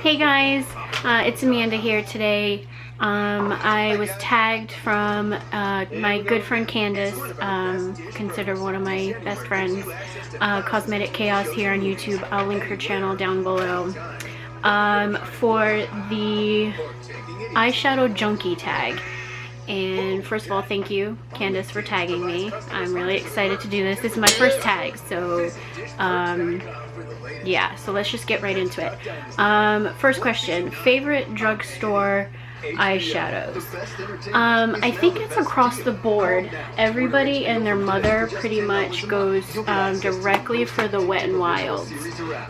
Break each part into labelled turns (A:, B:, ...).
A: Hey guys, it's Amanda here today. I was tagged from my good friend Candice, considered one of my best friends, Cosmetic Chaos here on YouTube. I'll link her channel down below, for the Eyeshadow Junkie Tag. And first of all, thank you, Candice, for tagging me. I'm really excited to do this. This is my first tag, so yeah, so let's just get right into it. First question, favorite drugstore eyeshadows? I think it's across the board. Everybody and their mother pretty much goes directly for the Wet n Wild's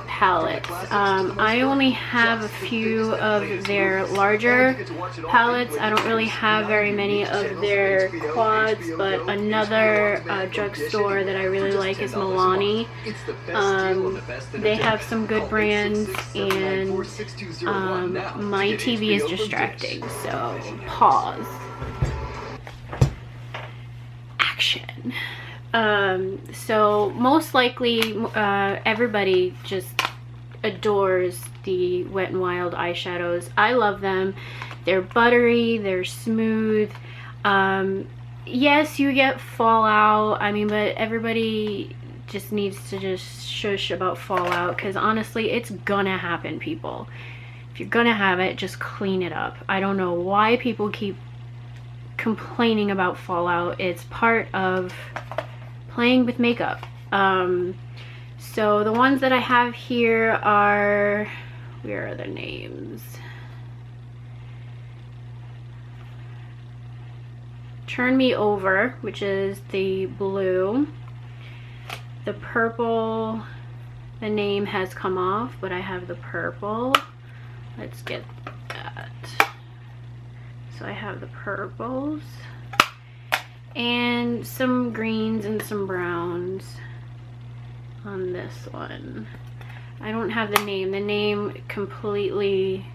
A: palettes. I only have a few of their larger palettes. I don't really have very many of their quads, but another drugstore that I really like is Milani. They have some good brands, and my TV is distracting, so pause. Action. So most likely everybody just adores the Wet n Wild eyeshadows. I love them. They're buttery, they're smooth. Yes, you get fallout, I mean, but everybody just needs to just shush about fallout, because honestly, it's gonna happen, people. If you're gonna have it, just clean it up. I don't know why people keep complaining about fallout. It's part of playing with makeup. So the ones that I have here are, where are the names? Turn Me Over, which is the blue. The purple, the name has come off, but I have the purple. Let's get that. So I have the purples and some greens and some browns on this one. I don't have the name. The name completely,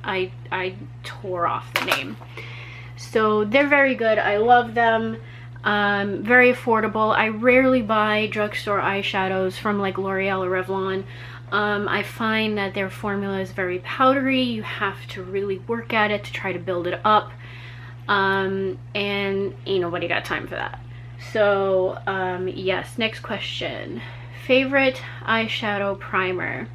A: I tore off the name. So they're very good. I love them. Very affordable. I rarely buy drugstore eyeshadows from like L'Oreal or Revlon. I find that their formula is very powdery. You have to really work at it to try to build it up. And ain't nobody got time for that. So yes, next question. Favorite eyeshadow primer?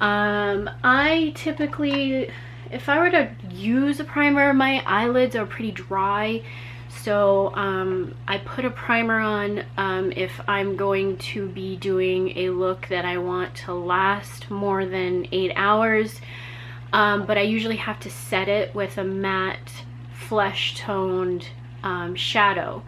A: I typically, if I were to use a primer, my eyelids are pretty dry, so I put a primer on if I'm going to be doing a look that I want to last more than 8 hours, but I usually have to set it with a matte flesh toned shadow,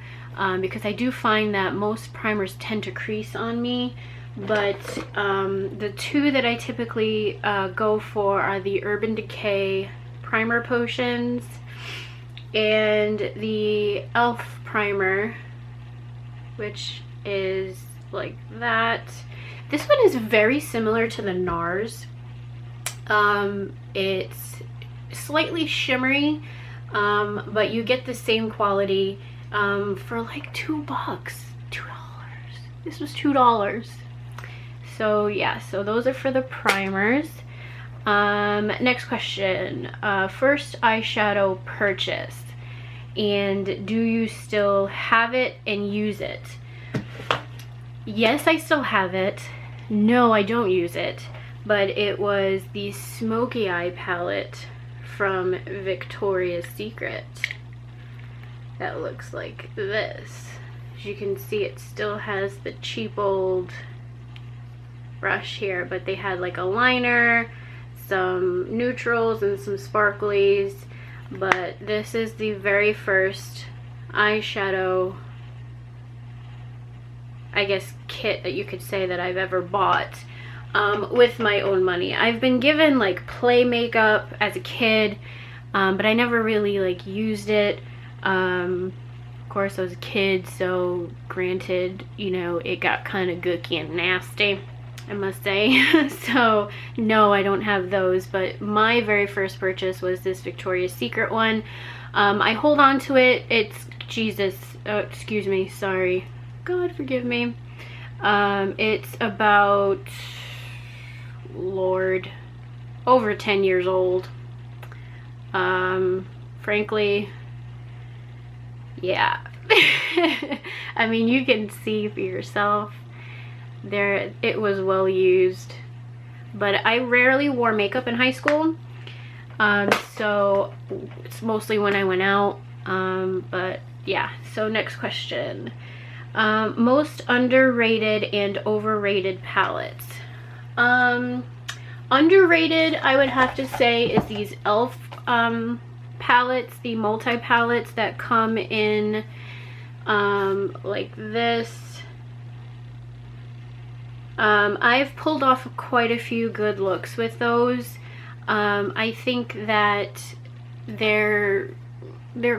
A: because I do find that most primers tend to crease on me. But the two that I typically go for are the Urban Decay primer potions and the e.l.f. primer, which is like that. This one is very similar to the NARS. It's slightly shimmery, but you get the same quality for like $2. This was $2. So yeah, so those are for the primers. Next question. First eyeshadow purchase, and do you still have it and use it? Yes, I still have it. No, I don't use it, but it was the Smoky Eye palette from Victoria's Secret that looks like this. As you can see, it still has the cheap old brush here, but they had like a liner, some neutrals, and some sparklies. But this is the very first eyeshadow, I guess, kit that you could say that I've ever bought with my own money. I've been given like play makeup as a kid, but I never really like used it. Of course I was a kid, so granted, you know, it got kind of gooky and nasty, I must say. So no, I don't have those, but my very first purchase was this Victoria's Secret one. I hold on to it. It's Jesus, excuse me, sorry, God forgive me. It's about, Lord, over 10 years old. Frankly, yeah. I mean, you can see for yourself there, it was well used. But I rarely wore makeup in high school, so it's mostly when I went out. But yeah, so next question. Most underrated and overrated palettes. Underrated, I would have to say, is these e.l.f. Palettes, the multi-palettes that come in like this. I've pulled off quite a few good looks with those. I think that their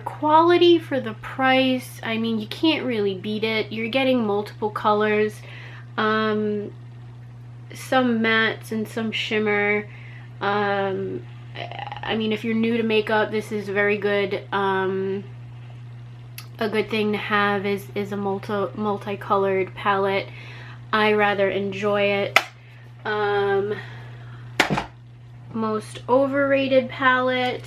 A: quality for the price, I mean, you can't really beat it. You're getting multiple colors, some mattes and some shimmer. I mean, if you're new to makeup, this is very good. A good thing to have is a multicolored palette. I rather enjoy it. Most overrated palette.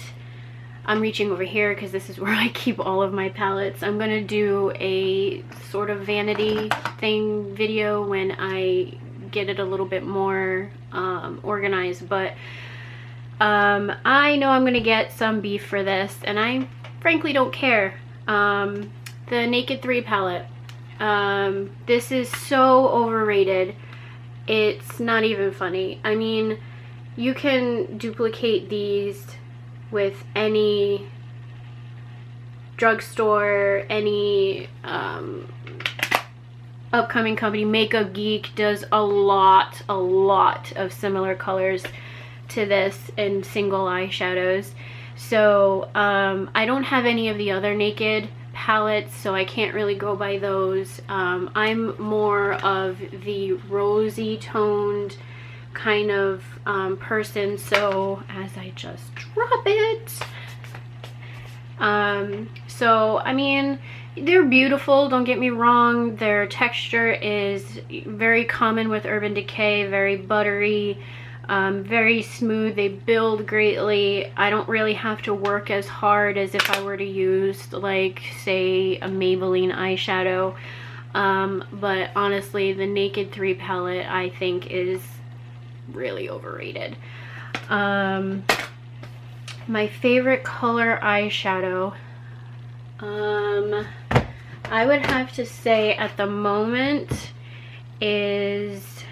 A: I'm reaching over here because this is where I keep all of my palettes. I'm gonna do a sort of vanity thing video when I get it a little bit more organized, but I know I'm gonna get some beef for this, and I frankly don't care. The Naked 3 palette. This is so overrated. It's not even funny. I mean, you can duplicate these with any drugstore, any upcoming company. Makeup Geek does a lot of similar colors to this in single eyeshadows. So I don't have any of the other Naked palettes, so I can't really go by those. I'm more of the rosy toned kind of person, so as I just drop it, so I mean, they're beautiful, don't get me wrong. Their texture is very common with Urban Decay, very buttery, very smooth. They build greatly. I don't really have to work as hard as if I were to use, like, say, a Maybelline eyeshadow. But honestly, the Naked 3 palette, I think, is really overrated. My favorite color eyeshadow, I would have to say at the moment is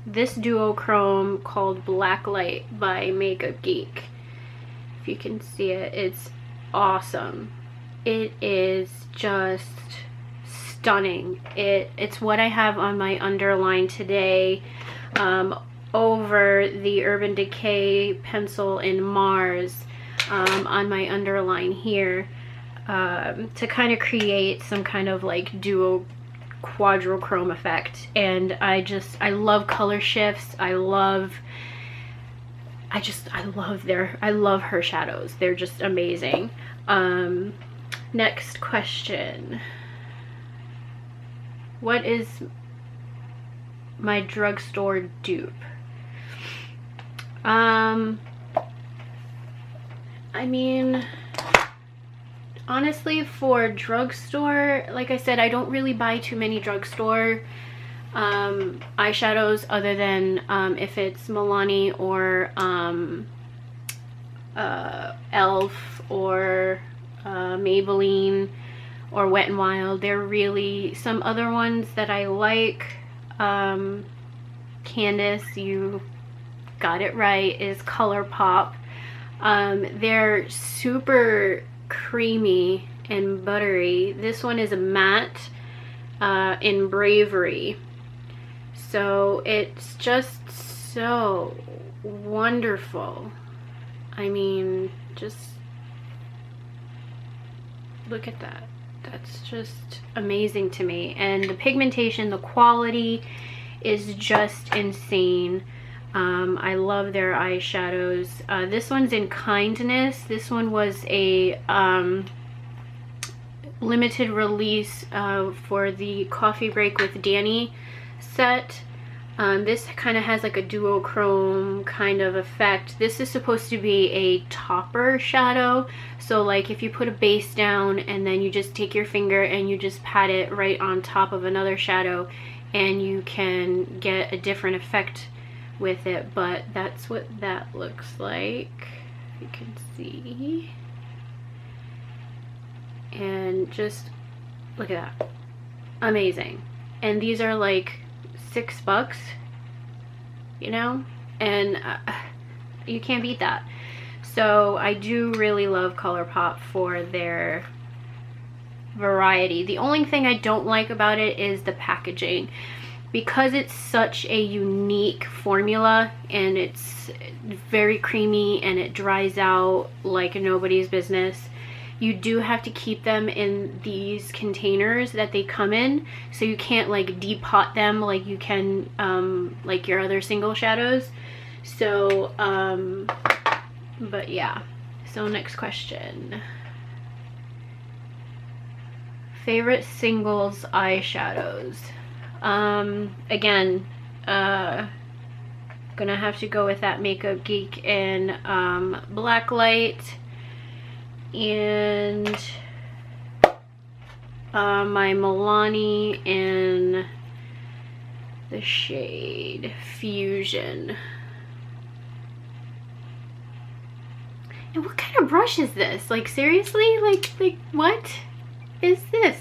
A: this duochrome called Blacklight by Makeup Geek. If you can see it, it's awesome. It is just stunning. It's what I have on my underline today, over the Urban Decay pencil in Mars, on my underline here, to kind of create some kind of like duo quadrochrome effect. And I love color shifts. I love her shadows. They're just amazing. Next question. What is my drugstore dupe? I mean, honestly, for drugstore, like I said, I don't really buy too many drugstore eyeshadows, other than if it's Milani or e.l.f. or Maybelline or Wet n Wild. They're really some other ones that I like. Candice, you got it right, is ColourPop. They're super creamy and buttery. This one is a matte in Bravery, so it's just so wonderful. I mean, just look at that. That's just amazing to me. And the pigmentation, the quality is just insane. I love their eyeshadows. This one's in Kindness. This one was a limited release for the Coffee Break with Danny set. This kind of has like a duochrome kind of effect. This is supposed to be a topper shadow. So like if you put a base down and then you just take your finger and you just pat it right on top of another shadow, and you can get a different effect with it. But that's what that looks like, if you can see. And just look at that. Amazing. And these are like $6, you know, and you can't beat that. So I do really love ColourPop for their variety. The only thing I don't like about it is the packaging, because it's such a unique formula and it's very creamy and it dries out like nobody's business. You do have to keep them in these containers that they come in, so you can't like depot them like you can like your other single shadows. So but yeah, so next question. Favorite singles eyeshadows. Again, gonna have to go with that Makeup Geek in Blacklight, and my Milani in the shade Fusion. And what kind of brush is this? Like seriously, like what is this?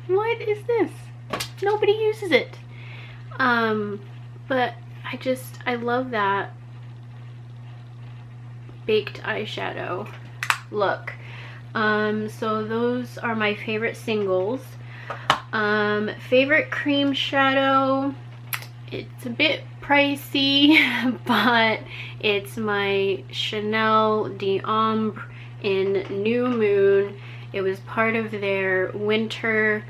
A: What is this? Nobody uses it. But I love that baked eyeshadow look. So those are my favorite singles. Favorite cream shadow, it's a bit pricey, but it's my Chanel d'Ombre in New Moon. It was part of their winter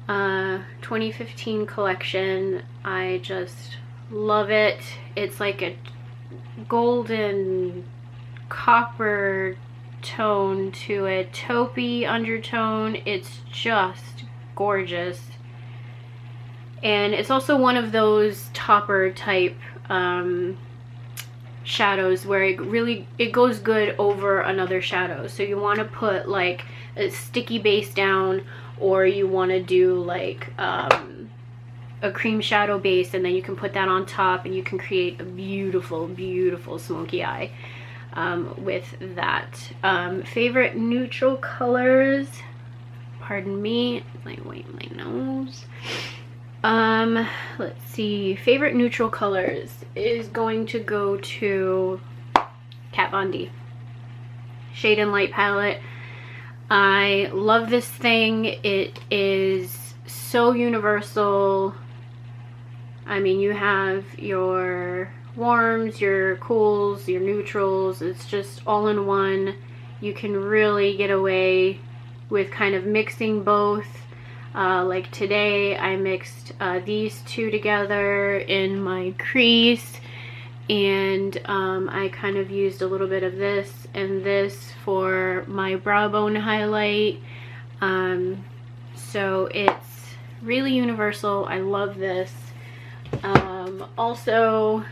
A: 2015 collection. I just love it. It's like a golden copper tone to a taupey undertone. It's just gorgeous. And it's also one of those topper type shadows where it goes good over another shadow. So you want to put like a sticky base down, or you want to do like a cream shadow base, and then you can put that on top and you can create a beautiful, beautiful smoky eye with that. Favorite neutral colors, pardon me, I wipe my nose. Let's see, favorite neutral colors is going to go to Kat Von D Shade and Light palette. I love this thing. It is so universal. I mean, you have your warms, your cools, your neutrals. It's just all in one. You can really get away with kind of mixing both. Like today I mixed these two together in my crease, and I kind of used a little bit of this and this for my brow bone highlight. So it's really universal. I love this. Also,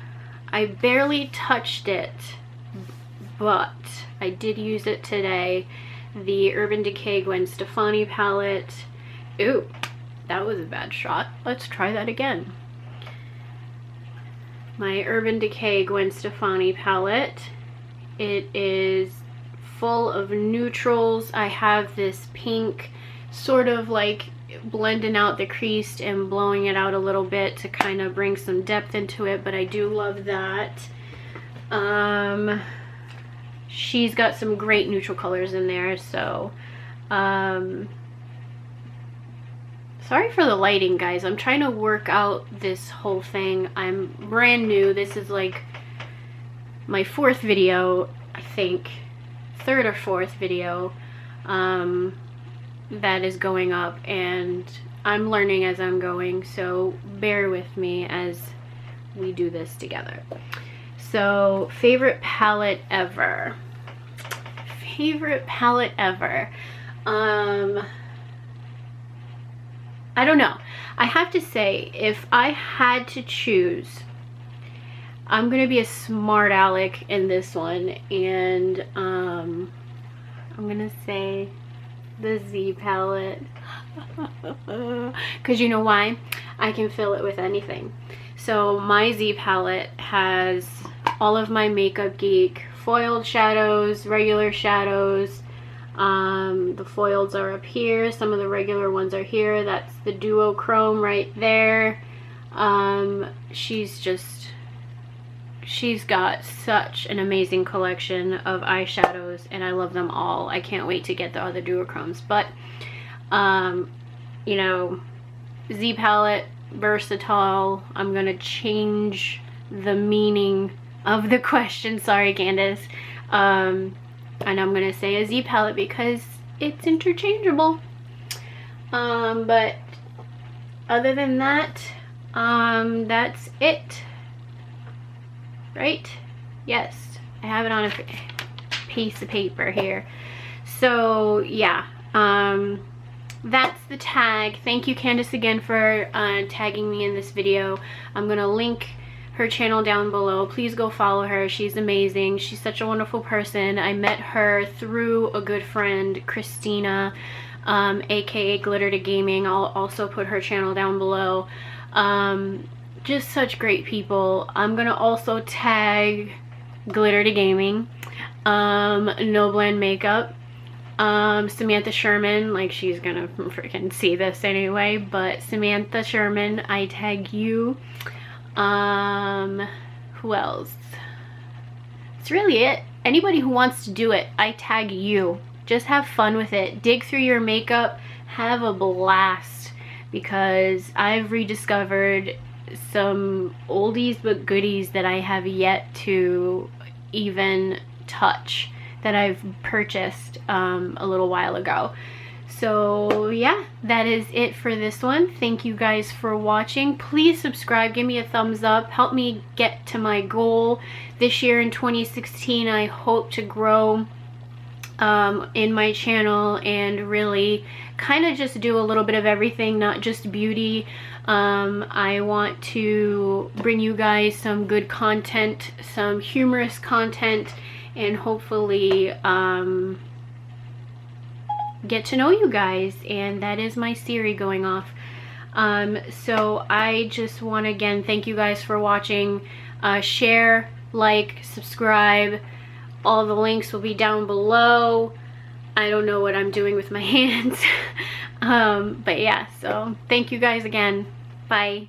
A: I barely touched it, but I did use it today. The Urban Decay Gwen Stefani palette. Ooh, that was a bad shot. Let's try that again. My Urban Decay Gwen Stefani palette. It is full of neutrals. I have this pink, sort of like blending out the crease and blowing it out a little bit to kind of bring some depth into it, but I do love that. She's got some great neutral colors in there, so sorry for the lighting, guys. I'm trying to work out this whole thing. I'm brand new. This is like my fourth video, I think, third or fourth video that is going up, and I'm learning as I'm going, so bear with me as we do this together. So, favorite palette ever. Favorite palette ever. I don't know. I have to say, if I had to choose, I'm gonna be a smart aleck in this one, and I'm gonna say the Z palette. Because you know why? I can fill it with anything. So my Z palette has all of my Makeup Geek foiled shadows, regular shadows. The foils are up here, some of the regular ones are here. That's the duochrome right there. She's got such an amazing collection of eyeshadows, and I love them all. I can't wait to get the other duochromes. But you know, Z palette, versatile. I'm gonna change the meaning of the question, sorry Candice, and I'm gonna say a Z palette because it's interchangeable. But other than that, that's it, right? Yes, I have it on a piece of paper here. So yeah, that's the tag. Thank you, Candice, again for tagging me in this video. I'm gonna link her channel down below. Please go follow her. She's amazing. She's such a wonderful person. I met her through a good friend, Christina, aka Glitter to Gaming. I'll also put her channel down below. Just such great people. I'm gonna also tag Glitter to Gaming, No Blend Makeup, Samantha Sherman, like she's gonna freaking see this anyway, but Samantha Sherman, I tag you. Who else? It's really it. Anybody who wants to do it, I tag you. Just have fun with it. Dig through your makeup, have a blast, because I've rediscovered some oldies but goodies that I have yet to even touch, that I've purchased a little while ago. So yeah, that is it for this one. Thank you guys for watching. Please subscribe, give me a thumbs up, help me get to my goal this year in 2016. I hope to grow in my channel and really kind of just do a little bit of everything, not just beauty. I want to bring you guys some good content, some humorous content, and hopefully get to know you guys. And that is my Siri going off. So I just want to again thank you guys for watching. Share, like, subscribe. All the links will be down below. I don't know what I'm doing with my hands. But yeah, so thank you guys again. Bye.